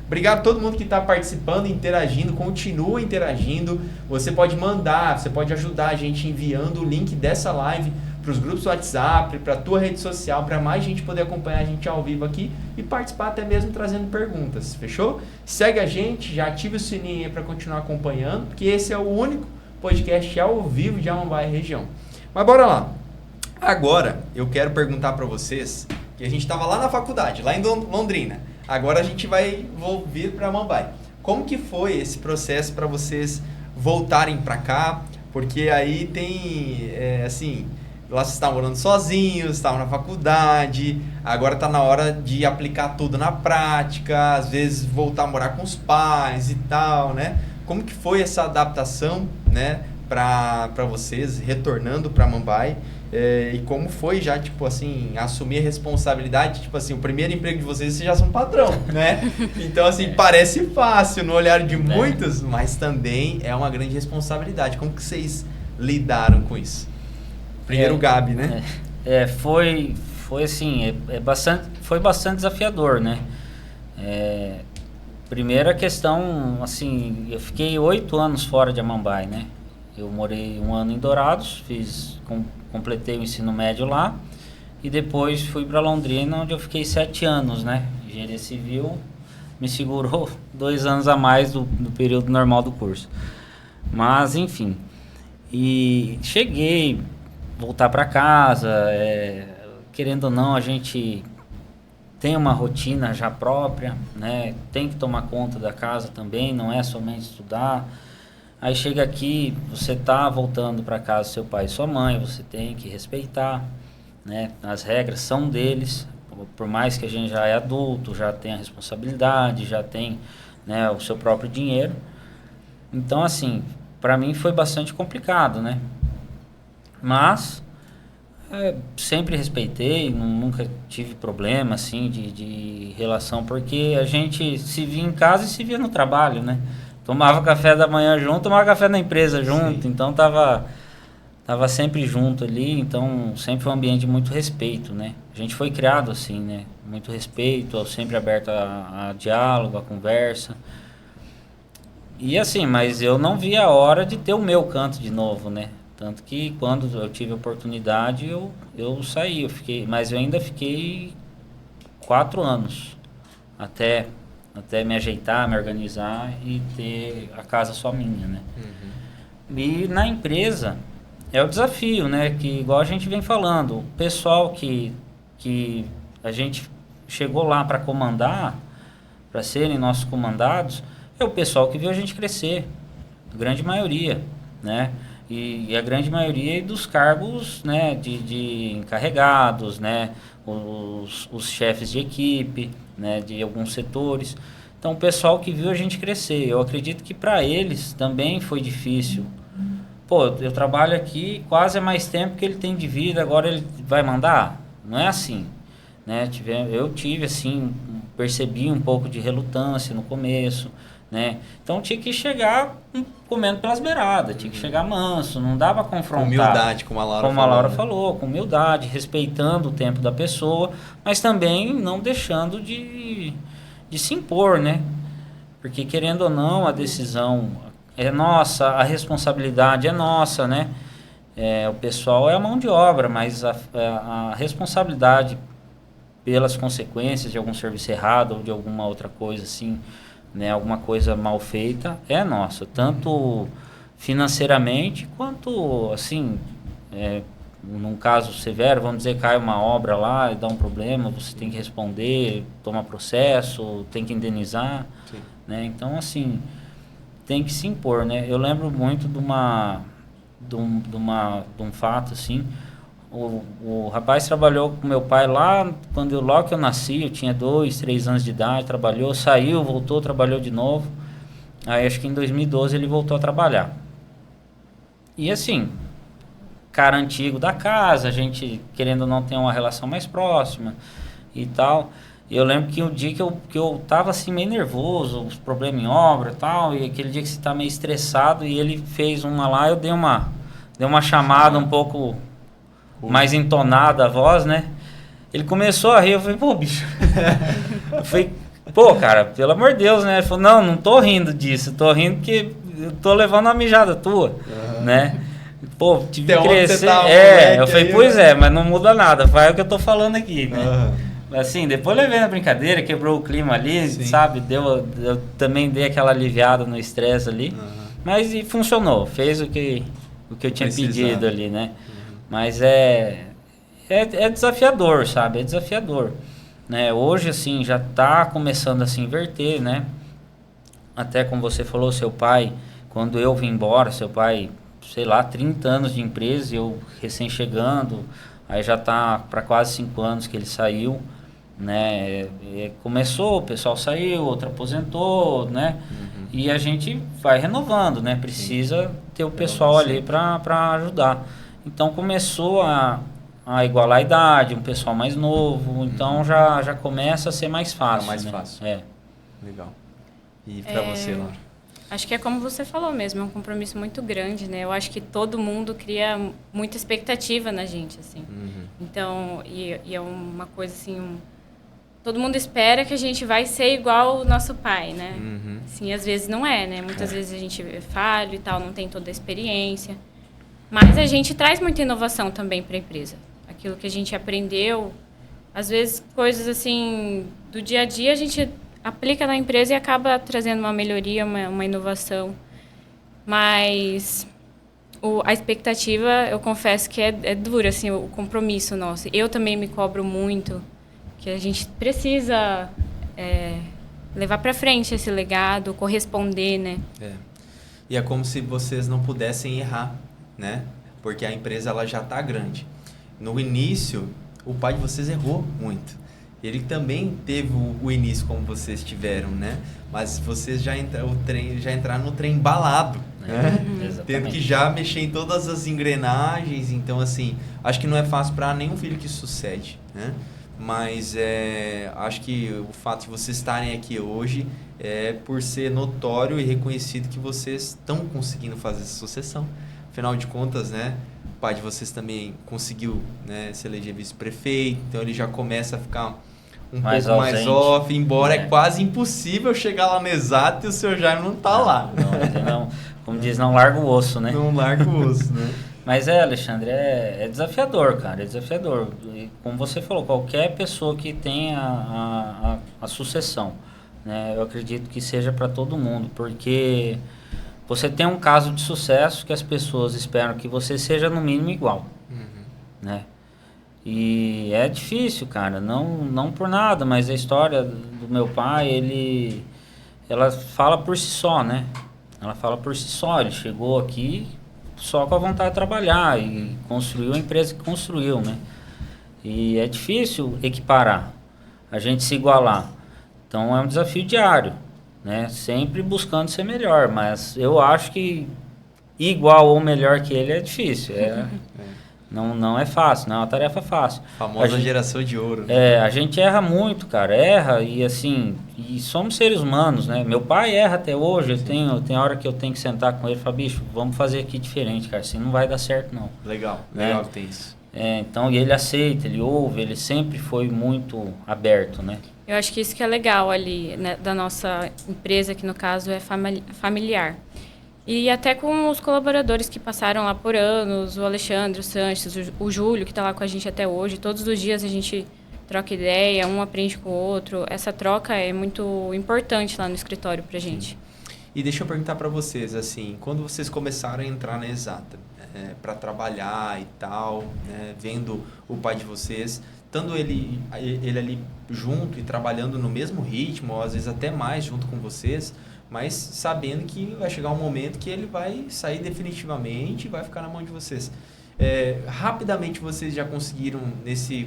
Obrigado a todo mundo que está participando, interagindo, continua interagindo. Você pode mandar, você pode ajudar a gente enviando o link dessa live para os grupos do WhatsApp, para a tua rede social, para mais gente poder acompanhar a gente ao vivo aqui e participar até mesmo trazendo perguntas, fechou? Segue a gente, já ative o sininho para continuar acompanhando, porque esse é o único podcast ao vivo de Amambaia região. Mas bora lá. Agora eu quero perguntar para vocês, que a gente estava lá na faculdade, lá em Londrina. Agora a gente vai vir para Amambaia. Como que foi esse processo para vocês voltarem para cá? Porque aí tem, assim, lá vocês estavam morando sozinhos, estavam na faculdade, agora está na hora de aplicar tudo na prática, às vezes voltar a morar com os pais e tal, né? Como que foi essa adaptação, né, para vocês, retornando para Amambaia? E como foi já, tipo assim, assumir a responsabilidade, tipo assim, o primeiro emprego de vocês já são patrão, né? Então, assim, parece fácil no olhar de muitos, mas também é uma grande responsabilidade. Como que vocês lidaram com isso? Primeiro o Gabi, né? Foi assim, foi bastante desafiador, né? Primeira questão, assim, eu fiquei 8 anos fora de Amambaia, né? Eu morei 1 ano em Dourados, completei o ensino médio lá e depois fui para Londrina, onde eu fiquei 7 anos, né? Engenharia civil me segurou 2 anos a mais do período normal do curso. Mas, enfim, e cheguei, voltar para casa, querendo ou não, a gente tem uma rotina já própria, né? Tem que tomar conta da casa também, não é somente estudar. Aí chega aqui, você tá voltando para casa do seu pai e sua mãe, você tem que respeitar, né? As regras são deles, por mais que a gente já é adulto, já tem a responsabilidade, já tem, né, o seu próprio dinheiro. Então, assim, para mim foi bastante complicado, né? Mas sempre respeitei, nunca tive problema, assim, de relação, porque a gente se via em casa e se via no trabalho, né? Tomava café da manhã junto, tomava café na empresa junto. Sim. Então tava sempre junto ali, então sempre foi um ambiente de muito respeito, né? A gente foi criado assim, né? Muito respeito, sempre aberto a diálogo, a conversa. E assim, mas eu não via a hora de ter o meu canto de novo, né? Tanto que quando eu tive a oportunidade, eu saí, mas eu ainda fiquei 4 anos até me ajeitar, me organizar e ter a casa só minha, né? Uhum. E na empresa é o desafio, né? Que igual a gente vem falando, o pessoal que a gente chegou lá para comandar, para serem nossos comandados, é o pessoal que viu a gente crescer, a grande maioria, né? E a grande maioria dos cargos, né, de encarregados, né, os chefes de equipe, né, de alguns setores. Então, o pessoal que viu a gente crescer, eu acredito que para eles também foi difícil. Pô, eu trabalho aqui quase há mais tempo que ele tem de vida, agora ele vai mandar? Não é assim, né? Eu tive, assim, percebi um pouco de relutância no começo, né? Então tinha que chegar comendo pelas beiradas, tinha que chegar manso, não dava pra confrontar. Com humildade, como a Laura falou, com humildade, respeitando o tempo da pessoa, mas também não deixando de se impor, né? Porque querendo ou não, a decisão é nossa, a responsabilidade é nossa, né? O pessoal é a mão de obra, mas a responsabilidade pelas consequências de algum serviço errado ou de alguma outra coisa assim, né, alguma coisa mal feita, é nossa, tanto financeiramente quanto, assim, num caso severo, vamos dizer, cai uma obra lá e dá um problema, você tem que responder, tomar processo, tem que indenizar, né? Então, assim, tem que se impor, né? Eu lembro muito de um fato, assim, o rapaz trabalhou com meu pai lá, logo que eu nasci, eu tinha 2, 3 anos de idade, trabalhou, saiu, voltou, trabalhou de novo. Aí acho que em 2012 ele voltou a trabalhar. E assim, cara antigo da casa, a gente querendo ou não ter uma relação mais próxima e tal. E eu lembro que um dia que eu tava assim meio nervoso, os problemas em obra e tal, e aquele dia que você tá meio estressado e ele fez uma lá, eu dei uma chamada um pouco mais entonada a voz, né? Ele começou a rir, eu falei, pô, bicho. Eu falei, Pô, cara, pelo amor de Deus, né? Ele falou, não tô rindo disso, tô rindo porque eu tô levando uma mijada tua, né? Pô, tive que crescer. Eu falei, pois mas não muda nada, faz o que eu tô falando aqui, né? Assim, depois levei na brincadeira, quebrou o clima ali, sabe? Eu também dei aquela aliviada no estresse ali, mas funcionou, fez o que eu tinha pedido ali, né? Mas é desafiador, sabe? É desafiador. Né? Hoje, assim, já está começando a se inverter, né? Até como você falou, seu pai, quando eu vim embora, seu pai, sei lá, 30 anos de empresa, eu recém-chegando, aí já está para quase 5 anos que ele saiu, né? Começou, o pessoal saiu, outro aposentou, né? E a gente vai renovando, né? Precisa ter o pessoal ali para ajudar. Então, começou a igualar a idade, um pessoal mais novo, então já começa a ser mais fácil. Mais fácil. Legal. E para você, Laura? Acho que é como você falou mesmo, é um compromisso muito grande, né? Eu acho que todo mundo cria muita expectativa na gente, assim. Então, e é uma coisa assim, todo mundo espera que a gente vai ser igual o nosso pai, né? Sim, às vezes não é, né? Muitas vezes a gente é falho e tal, não tem toda a experiência. Mas a gente traz muita inovação também para a empresa. Aquilo que a gente aprendeu, às vezes coisas assim do dia a dia a gente aplica na empresa e acaba trazendo uma melhoria, uma inovação. Mas a expectativa, eu confesso que é dura, assim, o compromisso nosso. Eu também me cobro muito, que a gente precisa levar para frente esse legado, corresponder, né? E é como se vocês não pudessem errar, né? Porque a empresa ela já está grande. No início, o pai de vocês errou muito. Ele também teve o início como vocês tiveram, né? Mas vocês já entraram no trem embalado, né? Tendo que já mexer em todas as engrenagens. Então, assim, acho que não é fácil para nenhum filho que sucede, né? Mas acho que o fato de vocês estarem aqui hoje é por ser notório e reconhecido que vocês estão conseguindo fazer essa sucessão. Afinal de contas, né? O pai de vocês também conseguiu, né, se eleger vice-prefeito, então ele já começa a ficar um pouco mais off, embora é quase impossível chegar lá no Exato e o seu Jaime não tá lá. Não, como diz, não larga o osso, né? Não larga o osso, né? Mas Alexandre, é desafiador, cara, é desafiador. E, como você falou, qualquer pessoa que tenha a sucessão, né, eu acredito que seja para todo mundo, porque você tem um caso de sucesso que as pessoas esperam que você seja no mínimo igual, né? E é difícil, cara, não por nada, mas a história do meu pai, ela fala por si só, né? Ela fala por si só, ele chegou aqui só com a vontade de trabalhar e construiu a empresa que construiu, né? E é difícil equiparar, a gente se igualar. Então é um desafio diário, né? Sempre buscando ser melhor, mas eu acho que igual ou melhor que ele é difícil. Não é fácil, não é uma tarefa fácil. Famosa geração de ouro. Né? A gente erra muito, cara, erra e assim, e somos seres humanos, né? Meu pai erra até hoje, tem hora que eu tenho que sentar com ele e falar, bicho, vamos fazer aqui diferente, cara, assim não vai dar certo não. Legal que tem isso. Então, e ele aceita, ele ouve, ele sempre foi muito aberto, né? Eu acho que isso que é legal ali, né, da nossa empresa, que no caso é familiar. E até com os colaboradores que passaram lá por anos, o Alexandre, o Sanches, o Júlio, que está lá com a gente até hoje. Todos os dias a gente troca ideia, um aprende com o outro. Essa troca é muito importante lá no escritório para a gente. E deixa eu perguntar para vocês, assim, quando vocês começaram a entrar na Exata, para trabalhar e tal, né, vendo o pai de vocês, estando ele ali junto e trabalhando no mesmo ritmo, ou às vezes até mais junto com vocês, mas sabendo que vai chegar um momento que ele vai sair definitivamente e vai ficar na mão de vocês. Rapidamente vocês já conseguiram,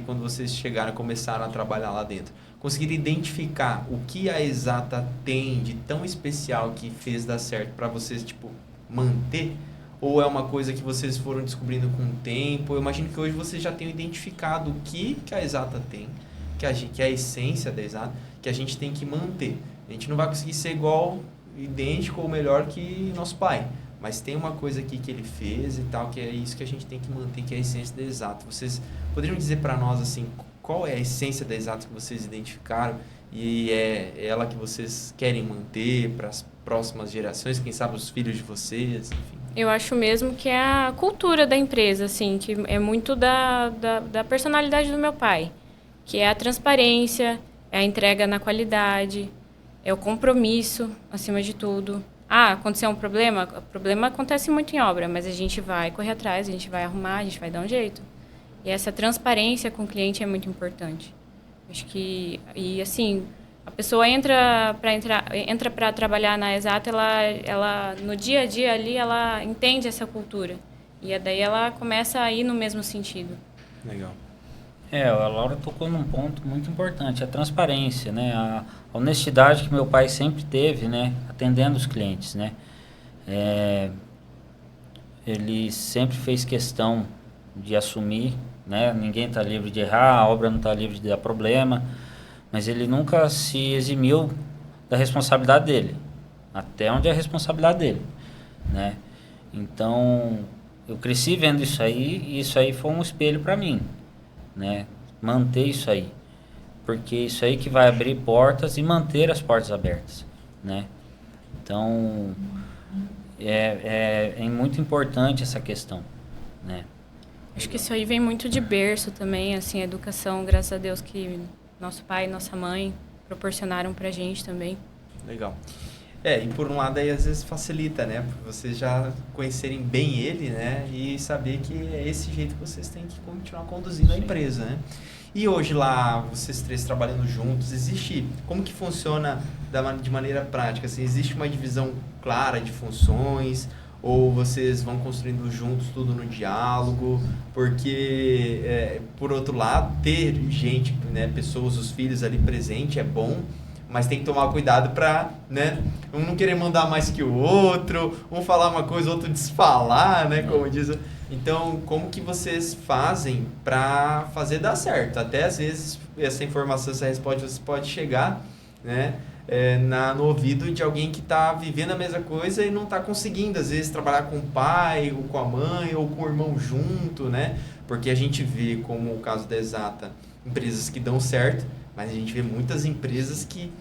quando vocês chegaram, começaram a trabalhar lá dentro, conseguiram identificar o que a Exata tem de tão especial que fez dar certo para vocês, tipo, manter? Ou é uma coisa que vocês foram descobrindo com o tempo? Eu imagino que hoje vocês já tenham identificado o que a Exata tem, que é a essência da Exata, que a gente tem que manter. A gente não vai conseguir ser igual, idêntico ou melhor que nosso pai. Mas tem uma coisa aqui que ele fez e tal, que é isso que a gente tem que manter, que é a essência da Exata. Vocês poderiam dizer para nós, assim, qual é a essência da Exata que vocês identificaram e é ela que vocês querem manter para as próximas gerações, quem sabe os filhos de vocês, enfim? Eu acho mesmo que é a cultura da empresa, assim, que é muito da personalidade do meu pai, que é a transparência, é a entrega na qualidade, é o compromisso, acima de tudo. Ah, aconteceu um problema? O problema acontece muito em obra, mas a gente vai correr atrás, a gente vai arrumar, a gente vai dar um jeito. E essa transparência com o cliente é muito importante. Acho que, e assim, a pessoa entra para trabalhar na Exata, ela no dia a dia ali, ela entende essa cultura. E daí ela começa a ir no mesmo sentido. Legal. A Laura tocou num ponto muito importante, a transparência, né? A honestidade que meu pai sempre teve, né? Atendendo os clientes, né? Ele sempre fez questão de assumir, né? Ninguém está livre de errar, a obra não está livre de dar problema, mas ele nunca se eximiu da responsabilidade dele, até onde é a responsabilidade dele, né? Então, eu cresci vendo isso aí, e isso aí foi um espelho para mim, né? Manter isso aí, porque isso aí que vai abrir portas e manter as portas abertas, né? Então, é muito importante essa questão, né? Acho que isso aí vem muito de berço também, assim, a educação, graças a Deus, que nosso pai e nossa mãe proporcionaram pra gente também. Legal. E por um lado aí às vezes facilita, né? Por vocês já conhecerem bem ele, né? E saber que é esse jeito que vocês têm que continuar conduzindo a empresa, né? E hoje lá, vocês três trabalhando juntos, como que funciona de maneira prática? Assim, existe uma divisão clara de funções? Ou vocês vão construindo juntos tudo no diálogo? Porque, por outro lado, ter gente, né, pessoas, os filhos ali presente é bom, mas tem que tomar cuidado para, né, um não querer mandar mais que o outro, um falar uma coisa, o outro desfalar, né, como diz. Então, como que vocês fazem para fazer dar certo? Até às vezes essa informação, essa resposta você pode chegar, né, no ouvido de alguém que está vivendo a mesma coisa e não está conseguindo, às vezes, trabalhar com o pai, ou com a mãe, ou com o irmão junto, né? Porque a gente vê, como o caso da Exata, empresas que dão certo, mas a gente vê muitas empresas que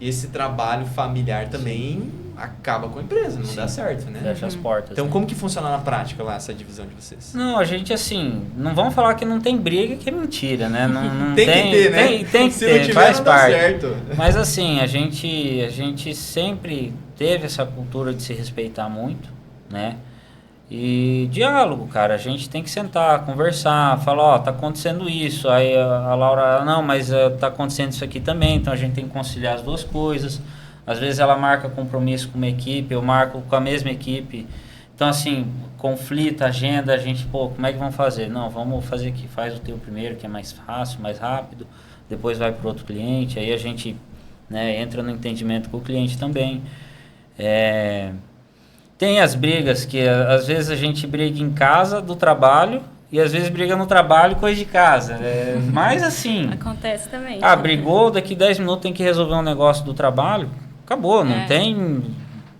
esse trabalho familiar também acaba com a empresa, não dá certo, né? Fecha as portas. Então, né? Como que funciona na prática lá essa divisão de vocês? Não, a gente assim, não vamos falar que não tem briga, que é mentira, né? Não tem que ter, né? Tem que Se ter, não tiver, faz não parte. dá certo. Mas assim, a gente sempre teve essa cultura de se respeitar muito, né? E diálogo, cara, a gente tem que sentar, conversar, falar, tá acontecendo isso, aí a Laura, não, mas tá acontecendo isso aqui também, então a gente tem que conciliar as duas coisas. Às vezes ela marca compromisso com uma equipe, eu marco com a mesma equipe. Então, assim, conflito, agenda, a gente, como é que vamos fazer? Não, vamos fazer aqui, faz o teu primeiro, que é mais fácil, mais rápido, depois vai para outro cliente, aí a gente, né, entra no entendimento com o cliente também. Tem as brigas que, às vezes, a gente briga em casa, do trabalho, e às vezes briga no trabalho, coisa de casa. Mas, assim... Acontece também. Brigou, daqui 10 minutos tem que resolver um negócio do trabalho, acabou, não tem...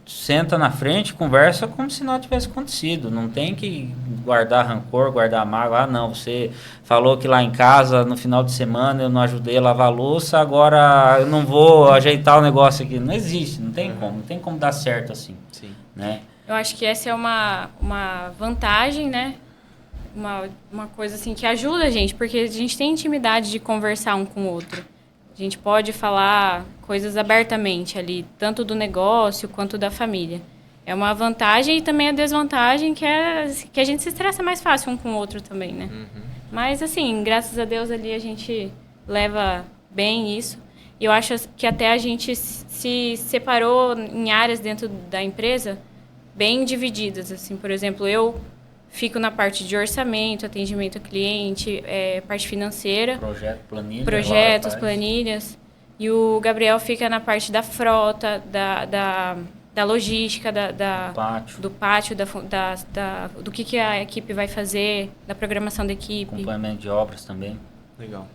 Senta na frente, conversa como se nada tivesse acontecido. Não tem que guardar rancor, guardar mágoa. Não, você falou que lá em casa, no final de semana, eu não ajudei a lavar a louça, agora eu não vou ajeitar o negócio aqui. Não existe, não tem como dar certo assim. Sim. Né? Eu acho que essa é uma vantagem, né? Uma coisa assim que ajuda a gente, porque a gente tem intimidade de conversar um com o outro. A gente pode falar coisas abertamente ali, tanto do negócio quanto da família. É uma vantagem e também a desvantagem que a gente se estressa mais fácil um com o outro também, né? Uhum. Mas, assim, graças a Deus ali a gente leva bem isso. E eu acho que até a gente se separou em áreas dentro da empresa bem divididas. Assim, por exemplo, eu fico na parte de orçamento, atendimento ao cliente, parte financeira. Projetos, planilhas. E o Gabriel fica na parte da frota, da logística, do pátio, do que a equipe vai fazer, da programação da equipe. Acompanhamento de obras também. Legal.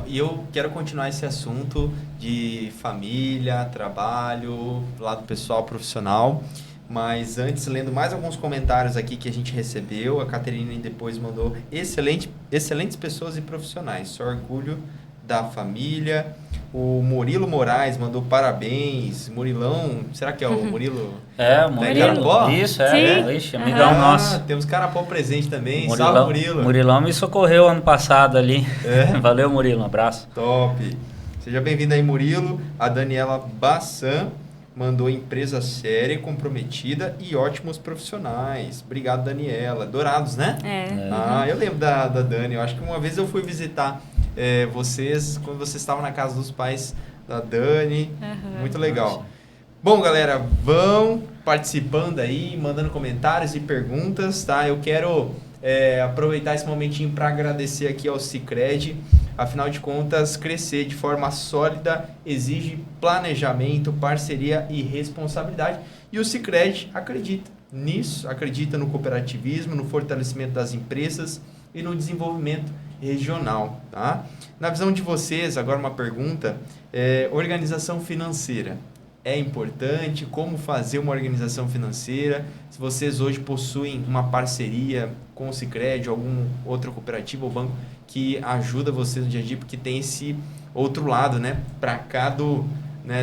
E eu quero continuar esse assunto de família, trabalho, lado pessoal, profissional. Mas antes, lendo mais alguns comentários aqui que a gente recebeu, a Caterine depois mandou excelentes pessoas e profissionais. Só orgulho da família. O Murilo Moraes mandou parabéns. Murilão, será que é o Murilo? É, o da Murilo. Icarapó? Isso, Sim. Ixi, amigão nosso. Temos Carapó presente também. Murilão, Salve, Murilo. Murilão me socorreu ano passado ali. É? Valeu, Murilo, um abraço. Top. Seja bem-vindo aí, Murilo. A Daniela Bassan mandou empresa séria, comprometida e ótimos profissionais. Obrigado, Daniela. Dourados, né? Eu lembro da Dani. Eu acho que uma vez eu fui visitar vocês, quando vocês estavam na casa dos pais da Dani. Muito legal. Bom, galera, vão participando aí, mandando comentários e perguntas, tá? Eu quero aproveitar esse momentinho para agradecer aqui ao Sicredi. Afinal de contas, crescer de forma sólida exige planejamento, parceria e responsabilidade. E o Sicredi acredita nisso, acredita no cooperativismo, no fortalecimento das empresas e no desenvolvimento regional. Tá? Na visão de vocês, agora uma pergunta, organização financeira. É importante? Como fazer uma organização financeira? Se vocês hoje possuem uma parceria com o Sicredi, algum outra cooperativa ou banco que ajuda vocês no dia a dia, porque tem esse outro lado, né? Para cá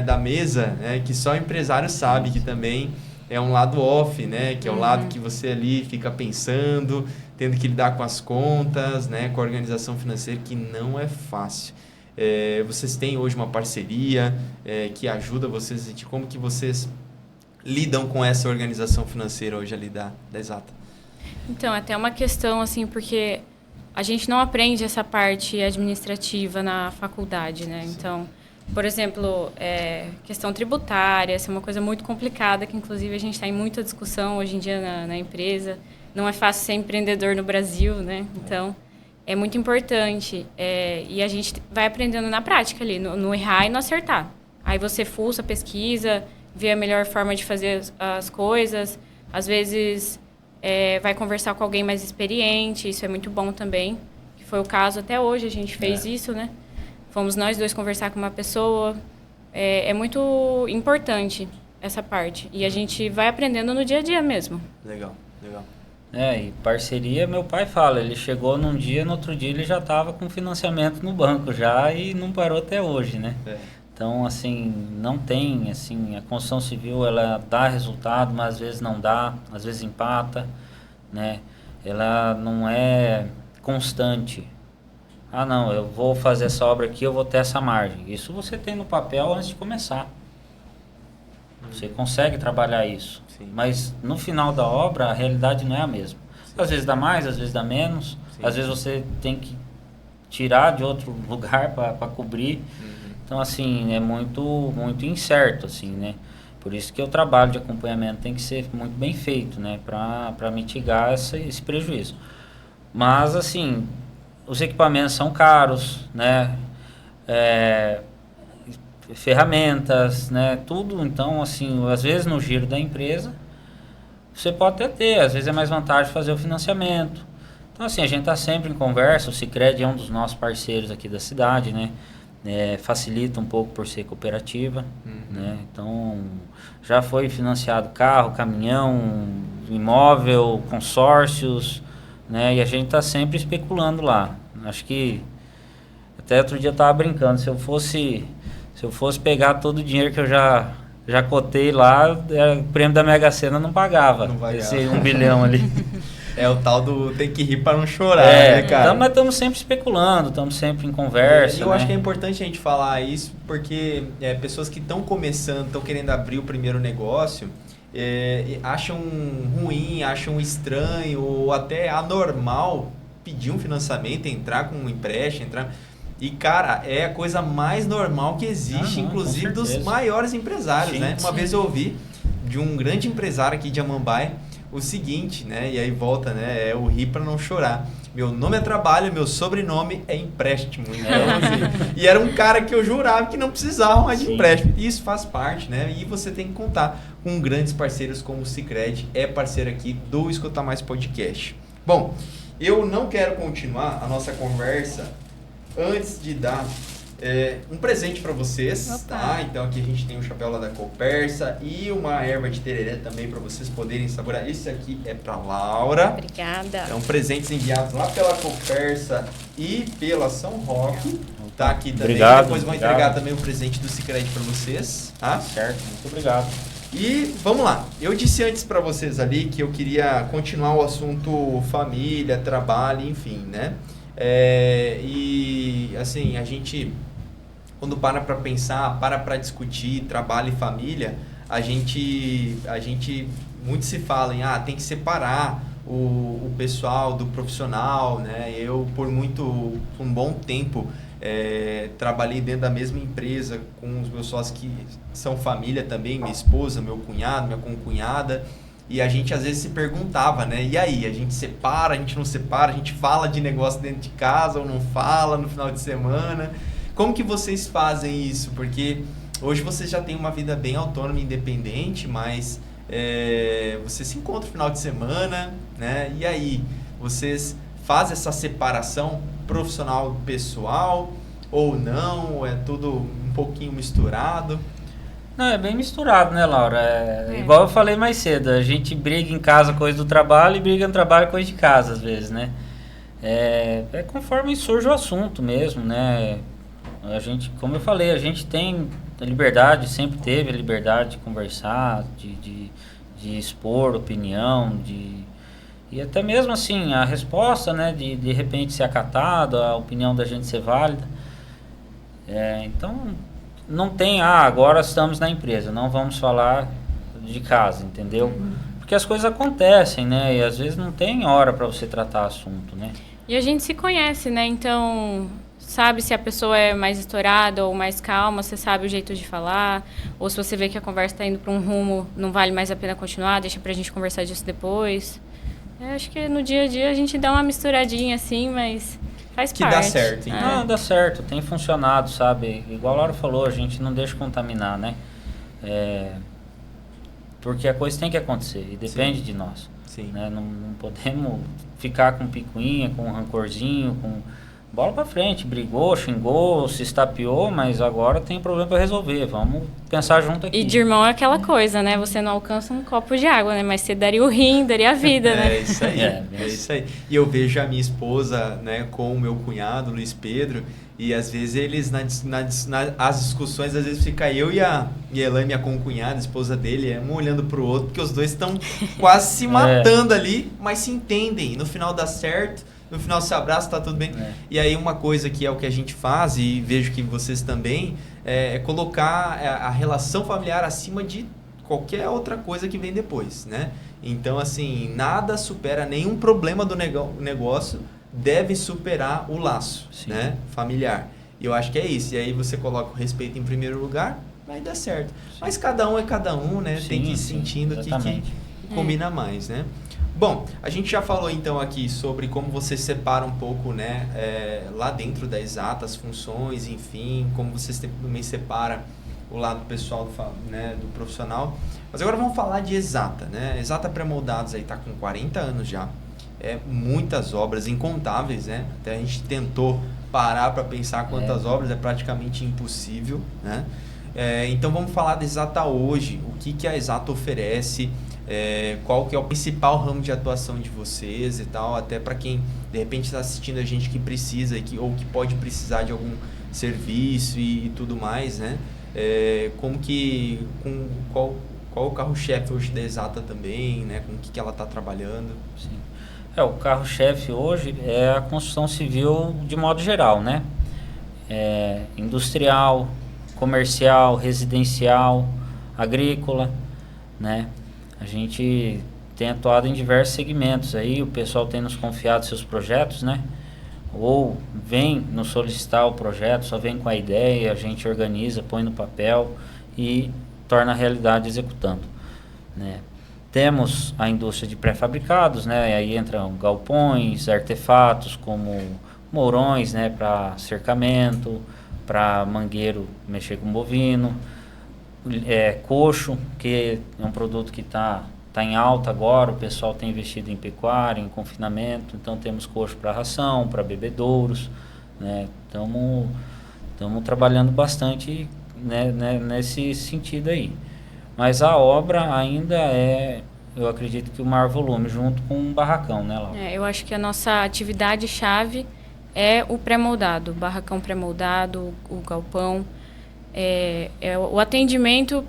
da mesa, né? Que só o empresário sabe que também é um lado off, né? Que é o lado que você ali fica pensando, tendo que lidar com as contas, né? Com a organização financeira, que não é fácil. Vocês têm hoje uma parceria que ajuda vocês, como que vocês lidam com essa organização financeira hoje ali da Exata? Então, até uma questão, assim, porque a gente não aprende essa parte administrativa na faculdade, né? Sim. Então, por exemplo, questão tributária, essa é uma coisa muito complicada, que inclusive a gente está em muita discussão hoje em dia na empresa. Não é fácil ser empreendedor no Brasil, né? Então, é muito importante. E a gente vai aprendendo na prática ali, no errar e no acertar. Aí você fuça, pesquisa, vê a melhor forma de fazer as coisas. Às vezes, vai conversar com alguém mais experiente, isso é muito bom também. Que foi o caso até hoje, a gente fez isso, né? Fomos nós dois conversar com uma pessoa. É muito importante essa parte. E a gente vai aprendendo no dia a dia mesmo. Legal. E parceria, meu pai fala, ele chegou num dia, no outro dia ele já estava com financiamento no banco já e não parou até hoje, né? Então, assim, não tem, assim, a construção civil, ela dá resultado, mas às vezes não dá, às vezes empata, né? Ela não é constante. Ah, não, eu vou fazer essa obra aqui, eu vou ter essa margem. Isso você tem no papel antes de começar. Você consegue trabalhar isso. Sim. Mas no final da obra, a realidade não é a mesma. Sim. Às vezes dá mais, às vezes dá menos. Sim. Às vezes você tem que tirar de outro lugar para cobrir. Então, assim, é muito, muito incerto, assim, né? Por isso que o trabalho de acompanhamento tem que ser muito bem feito, né? Para mitigar esse prejuízo. Mas, assim, os equipamentos são caros, né? Ferramentas, né? Tudo, então, assim, às vezes no giro da empresa, você pode até ter, às vezes é mais vantagem fazer o financiamento. Então, assim, a gente está sempre em conversa, o Sicredi é um dos nossos parceiros aqui da cidade, né? Facilita um pouco por ser cooperativa, né? Então, já foi financiado carro, caminhão, imóvel, consórcios, né? E a gente está sempre especulando lá. Acho que, até outro dia eu estava brincando, se eu fosse pegar todo o dinheiro que eu já cotei lá, o prêmio da Mega Sena não pagava. Esse 1 bilhão ali. É o tal do tem que rir para não chorar, né, cara? Então, mas estamos sempre especulando, estamos sempre em conversa. Eu acho que é importante a gente falar isso, porque pessoas que estão começando, estão querendo abrir o primeiro negócio, acham ruim, acham estranho ou até anormal pedir um financiamento, entrar com um empréstimo, E, cara, é a coisa mais normal que existe, inclusive dos maiores empresários, sim, né? Uma vez eu ouvi de um grande empresário aqui de Amambai o seguinte, né? E aí volta, né? É o rir para não chorar. Meu nome é trabalho, meu sobrenome é empréstimo. Então, assim, e era um cara que eu jurava que não precisava mais de empréstimo. E isso faz parte, né? E você tem que contar com grandes parceiros como o Sicredi, é parceiro aqui do Escuta Mais Podcast. Bom, eu não quero continuar a nossa conversa antes de dar um presente para vocês, tá? Então aqui a gente tem um chapéu lá da Copersa e uma erva de tereré também para vocês poderem saborear. Esse aqui é para Laura. Obrigada. São presentes enviados lá pela Copersa e pela São Roque. tá aqui também. Obrigado. Depois vou entregar também o presente do Sicredi para vocês, tá? Certo, muito obrigado. E vamos lá. Eu disse antes para vocês ali que eu queria continuar o assunto família, trabalho, enfim, né? E assim, a gente, quando para pensar, para discutir trabalho e família, a gente muito se fala em tem que separar o pessoal do profissional, né? Eu por um bom tempo trabalhei dentro da mesma empresa com os meus sócios que são família também, minha esposa, meu cunhado, minha concunhada, e a gente às vezes se perguntava, né? E aí, a gente separa, a gente não separa, a gente fala de negócio dentro de casa ou não fala no final de semana? Como que vocês fazem isso? Porque hoje vocês já têm uma vida bem autônoma e independente, mas você se encontra no final de semana, né? E aí, vocês fazem essa separação profissional pessoal ou não? Ou é tudo um pouquinho misturado? Não, é bem misturado, né, Laura? Igual eu falei mais cedo, a gente briga em casa coisa do trabalho e briga no trabalho coisa de casa, às vezes, né? É conforme surge o assunto mesmo, né? A gente, como eu falei, a gente tem a liberdade, sempre teve a liberdade de conversar, de expor opinião, e até mesmo assim, a resposta, né, de repente ser acatada, a opinião da gente ser válida. Então, não tem, agora estamos na empresa, não vamos falar de casa, entendeu? Porque as coisas acontecem, né, e às vezes não tem hora para você tratar assunto, né? E a gente se conhece, né, então sabe se a pessoa é mais estourada ou mais calma, você sabe o jeito de falar, ou se você vê que a conversa está indo para um rumo, não vale mais a pena continuar, deixa pra gente conversar disso depois. Acho que no dia a dia a gente dá uma misturadinha assim, mas faz parte. Que dá certo, então. Não, dá certo, tem funcionado, sabe? Igual a Laura falou, a gente não deixa contaminar, né? Porque a coisa tem que acontecer e depende de nós. Sim. Né? Não podemos ficar com picuinha, com rancorzinho, com bola pra frente, brigou, xingou, se estapeou, mas agora tem problema para resolver, vamos pensar junto aqui. E de irmão é aquela coisa, né? Você não alcança um copo de água, né? Mas você daria o rim, daria a vida, né? É isso aí, é isso aí. E eu vejo a minha esposa, né, com o meu cunhado, Luiz Pedro, e às vezes eles, as discussões, às vezes fica eu e a Elaine, minha concunhada, esposa dele, um olhando pro outro, porque os dois estão quase se matando ali, mas se entendem, no final dá certo. No final se abraça, tá tudo bem. E aí uma coisa que é o que a gente faz, e vejo que vocês também, é colocar a relação familiar acima de qualquer outra coisa que vem depois, né? Então, assim, nada supera, nenhum problema do negócio deve superar o laço, né, familiar. E eu acho que é isso. E aí você coloca o respeito em primeiro lugar, vai dar certo. Mas cada um é cada um, né? Tem que ir sentindo o que combina mais, né? Bom, a gente já falou então aqui sobre como você separa um pouco, né, lá dentro da Exata, as funções, enfim, como você também separa o lado pessoal do profissional. Mas agora vamos falar de Exata, né? Exata Pré-Moldados aí tá com 40 anos já, muitas obras, incontáveis, né? Até a gente tentou parar para pensar quantas obras, é praticamente impossível, né? Então vamos falar da Exata hoje, o que a Exata oferece, qual que é o principal ramo de atuação de vocês e tal, até para quem de repente está assistindo a gente que precisa ou que pode precisar de algum serviço e tudo mais, né? Qual o carro-chefe hoje da Exata também, né? Com o que ela está trabalhando? Sim. O carro-chefe hoje é a construção civil de modo geral, né? Industrial, comercial, residencial, agrícola, né? A gente tem atuado em diversos segmentos aí, o pessoal tem nos confiado seus projetos, né? Ou vem nos solicitar o projeto, só vem com a ideia, a gente organiza, põe no papel e torna a realidade executando, né? Temos a indústria de pré-fabricados, né? Aí entram galpões, artefatos como mourões, né? Para cercamento, para mangueiro mexer com bovino, coxo, que é um produto que está em alta agora, o pessoal tem investido em pecuária, em confinamento, então temos coxo para ração, para bebedouros, né? Estamos trabalhando bastante, né, nesse sentido aí. Mas a obra ainda eu acredito que o maior volume, junto com um barracão, né, Laura? Eu acho que a nossa atividade-chave é o pré-moldado, o barracão pré-moldado, o galpão. É o atendimento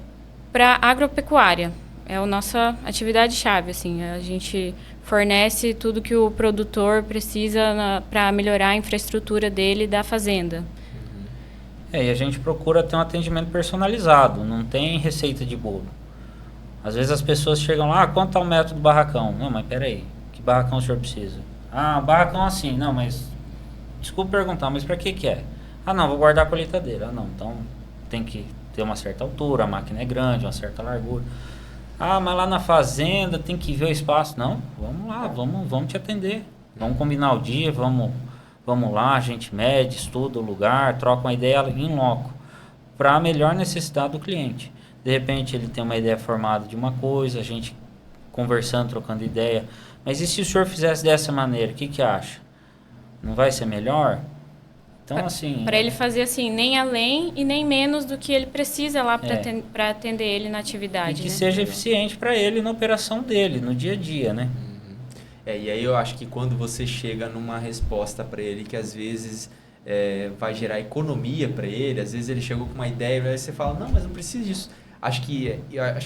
para agropecuária. É a nossa atividade-chave, assim. A gente fornece tudo que o produtor precisa para melhorar a infraestrutura dele da fazenda. E a gente procura ter um atendimento personalizado, não tem receita de bolo. Às vezes as pessoas chegam lá, quanto está o método do barracão? Não, mas peraí, que barracão o senhor precisa? Ah, barracão assim, não, mas... Desculpa perguntar, mas para que é? Ah, não, vou guardar a colheitadeira. Ah, não, então tem que ter uma certa altura, a máquina é grande, uma certa largura. Ah, mas lá na fazenda tem que ver o espaço. Não, vamos lá, vamos te atender. Vamos combinar o dia, vamos lá, a gente mede, estuda o lugar, troca uma ideia em loco, para a melhor necessidade do cliente. De repente ele tem uma ideia formada de uma coisa, a gente conversando, trocando ideia. Mas e se o senhor fizesse dessa maneira, o que acha? Não vai ser melhor? Então, assim... Para ele fazer assim, nem além e nem menos do que ele precisa lá para atender ele na atividade. E que seja eficiente para ele na operação dele, no dia a dia, né? E aí eu acho que quando você chega numa resposta para ele que às vezes vai gerar economia para ele, às vezes ele chegou com uma ideia e aí você fala, não, mas não precisa disso. Acho que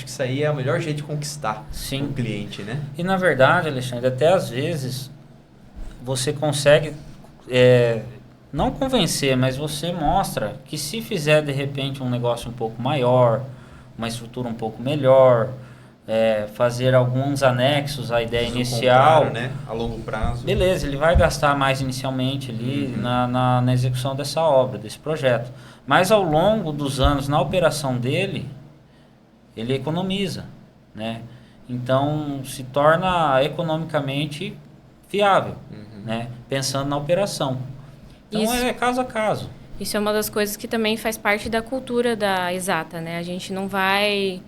isso aí é o melhor jeito de conquistar o cliente, né? E na verdade, Alexandre, até às vezes você consegue... não convencer, mas você mostra que se fizer de repente um negócio um pouco maior, uma estrutura um pouco melhor, fazer alguns anexos à ideia inicial, né? A longo prazo. Beleza, ele vai gastar mais inicialmente ali na execução dessa obra, desse projeto. Mas ao longo dos anos, na operação dele, ele economiza, né? Então se torna economicamente viável, né? Pensando na operação. Então é caso a caso. Isso é uma das coisas que também faz parte da cultura da Exata, né? A gente não vai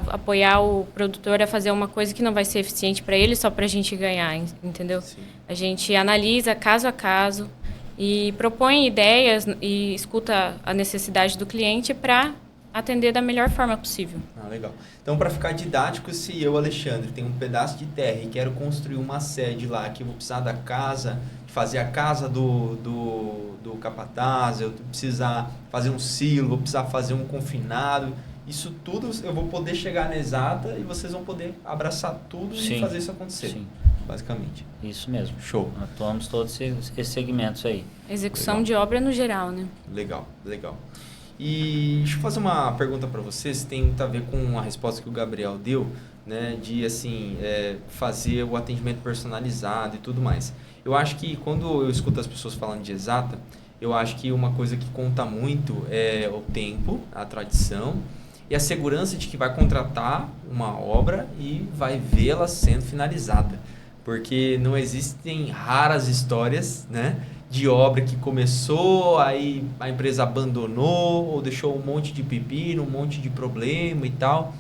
apoiar o produtor a fazer uma coisa que não vai ser eficiente para ele só para a gente ganhar, entendeu? Sim. A gente analisa caso a caso e propõe ideias e escuta a necessidade do cliente para atender da melhor forma possível. Legal. Então, para ficar didático, se eu, Alexandre, tenho um pedaço de terra e quero construir uma sede lá, que eu vou precisar da casa, fazer a casa do capataz, eu precisar fazer um silo, vou precisar fazer um confinado, isso tudo eu vou poder chegar na Exata e vocês vão poder abraçar tudo e fazer isso acontecer. Sim. Basicamente. Isso mesmo. Show. Atuamos todos esses segmentos aí. Execução de obra no geral, né? Legal. E deixa eu fazer uma pergunta para vocês, tem muito a ver com a resposta que o Gabriel deu, né, de assim, fazer o atendimento personalizado e tudo mais. Eu acho que quando eu escuto as pessoas falando de Exata, eu acho que uma coisa que conta muito é o tempo, a tradição e a segurança de que vai contratar uma obra e vai vê-la sendo finalizada. Porque não existem raras histórias, né, de obra que começou, aí a empresa abandonou ou deixou um monte de pepino, um monte de problema e tal.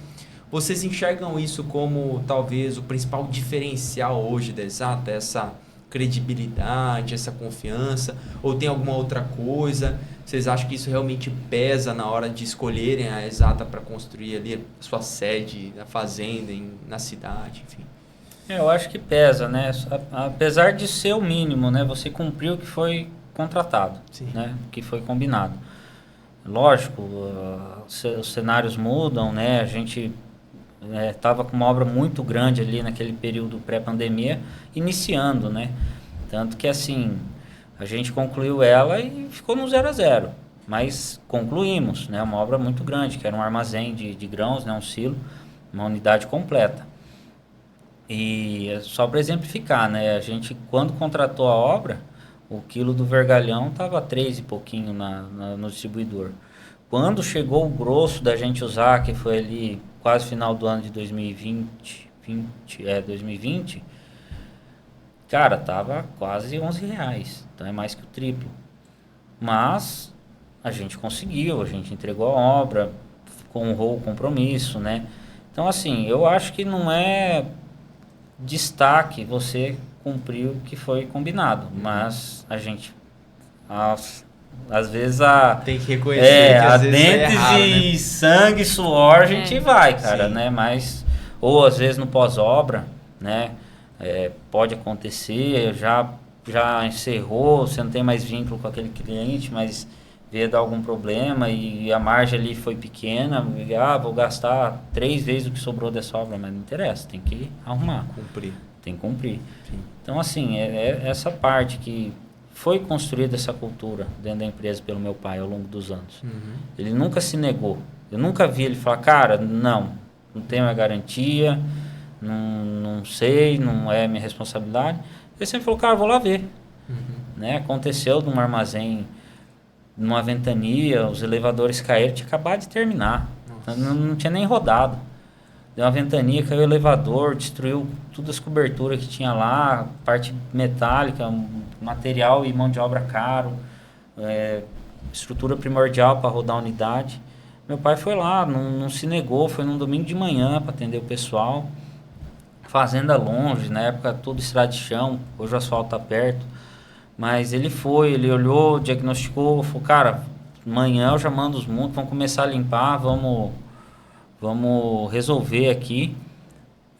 Vocês enxergam isso como talvez o principal diferencial hoje da Exata, essa credibilidade, essa confiança, ou tem alguma outra coisa? Vocês acham que isso realmente pesa na hora de escolherem a Exata para construir ali a sua sede, na fazenda, na cidade, enfim? Eu acho que pesa, né? Apesar de ser o mínimo, né? Você cumpriu o que foi contratado, né? O que foi combinado. Lógico, os cenários mudam, né? A gente estava com uma obra muito grande ali naquele período pré-pandemia, iniciando, né? Tanto que, assim, a gente concluiu ela e ficou no 0 a 0. Mas concluímos, né? Uma obra muito grande, que era um armazém de grãos, né? Um silo, uma unidade completa. E só para exemplificar, né? A gente, quando contratou a obra, o quilo do vergalhão estava 3 e pouquinho no distribuidor. Quando chegou o grosso da gente usar, que foi ali quase final do ano de 2020, cara, tava quase R$11. Então é mais que o triplo. Mas a gente conseguiu, a gente entregou a obra, honrou o compromisso, né? Então, assim, eu acho que não é destaque você cumpriu o que foi combinado, mas a gente às vezes tem que reconhecer que às vezes dentes errado, e né? sangue, suor, a gente vai, cara, Sim. né? Mas ou às vezes no pós-obra, né? Pode acontecer. Eu já já encerrou, você não tem mais vínculo com aquele cliente, mas veio dar algum problema e a margem ali foi pequena, vou gastar 3 vezes o que sobrou dessa obra, mas não interessa, tem que arrumar. Cumprir. Tem que cumprir. Sim. Então, assim, é essa parte que foi construída essa cultura dentro da empresa pelo meu pai ao longo dos anos. Ele nunca se negou. Eu nunca vi ele falar, cara, não tenho a garantia, não sei, não é minha responsabilidade. Ele sempre falou, cara, vou lá ver. Né? Aconteceu num armazém, numa ventania, os elevadores caíram, tinha acabado de terminar. Não tinha nem rodado. Deu uma ventania, caiu o elevador, destruiu todas as coberturas que tinha lá, parte metálica, material e mão de obra caro, estrutura primordial para rodar a unidade. Meu pai foi lá, não se negou, foi num domingo de manhã para atender o pessoal. Fazenda longe, na época tudo estrada de chão, hoje o asfalto está perto. Mas ele olhou, diagnosticou, falou, cara, amanhã eu já mando os mundos, vamos começar a limpar, vamos resolver aqui.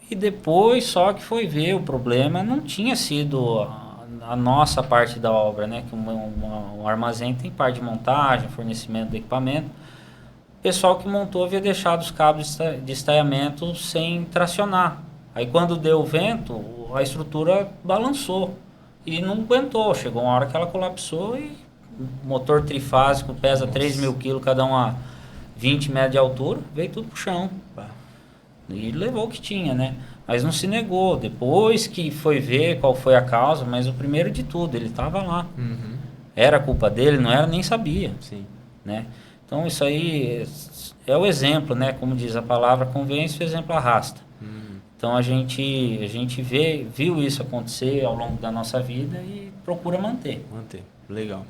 E depois só que foi ver o problema, não tinha sido a nossa parte da obra, né? Que um armazém tem parte de montagem, fornecimento de equipamento. O pessoal que montou havia deixado os cabos de estaiamento sem tracionar. Aí quando deu o vento, a estrutura balançou e não aguentou. Chegou uma hora que ela colapsou e o motor trifásico pesa 3.000 quilos, cada um a 20 metros de altura, veio tudo pro chão. E levou o que tinha, né? Mas não se negou. Depois que foi ver qual foi a causa, mas o primeiro de tudo, ele estava lá. Era culpa dele, não era, nem sabia. Sim. Né? Então isso aí é o exemplo, né? Como diz a palavra, convence, o exemplo arrasta. Então a gente viu isso acontecer ao longo da nossa vida e procura manter. Legal.